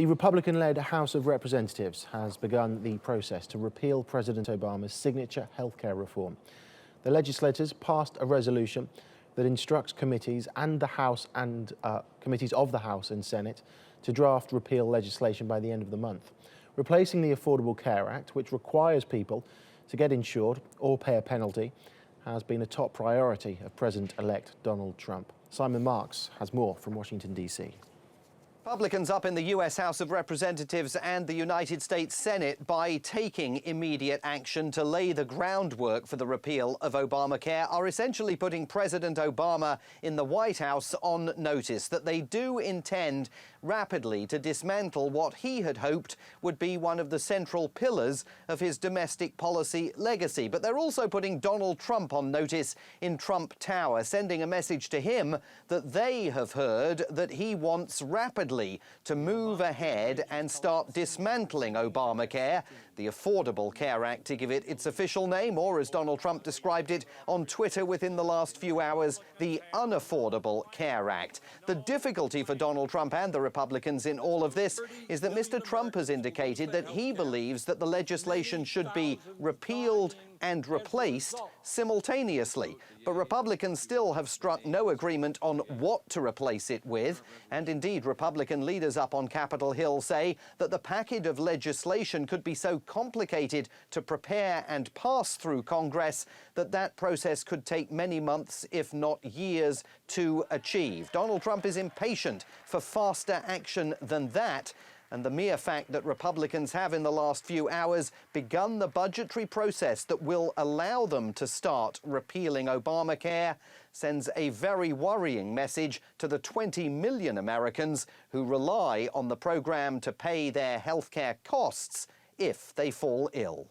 The Republican-led House of Representatives has begun the process to repeal President Obama's signature healthcare reform. The legislators passed a resolution that instructs committees of the House and Senate to draft repeal legislation by the end of the month, replacing the Affordable Care Act, which requires people to get insured or pay a penalty, has been a top priority of President-elect Donald Trump. Simon Marks has more from Washington, D.C. Republicans up in the US House of Representatives and the United States Senate by taking immediate action to lay the groundwork for the repeal of Obamacare are essentially putting President Obama in the White House on notice that they do intend rapidly to dismantle what he had hoped would be one of the central pillars of his domestic policy legacy. But they're also putting Donald Trump on notice in Trump Tower, sending a message to him that they have heard that he wants rapidly to move ahead and start dismantling Obamacare, the Affordable Care Act to give it its official name, or as Donald Trump described it on Twitter within the last few hours, the Unaffordable Care Act. The difficulty for Donald Trump and the Republicans in all of this is that Mr. Trump has indicated that he believes that the legislation should be repealed and replaced simultaneously. But Republicans still have struck no agreement on what to replace it with. And indeed, Republican leaders up on Capitol Hill say that the package of legislation could be so complicated to prepare and pass through Congress that that process could take many months, if not years, to achieve. Donald Trump is impatient for faster action than that. And the mere fact that Republicans have in the last few hours begun the budgetary process that will allow them to start repealing Obamacare sends a very worrying message to the 20 million Americans who rely on the program to pay their healthcare costs if they fall ill.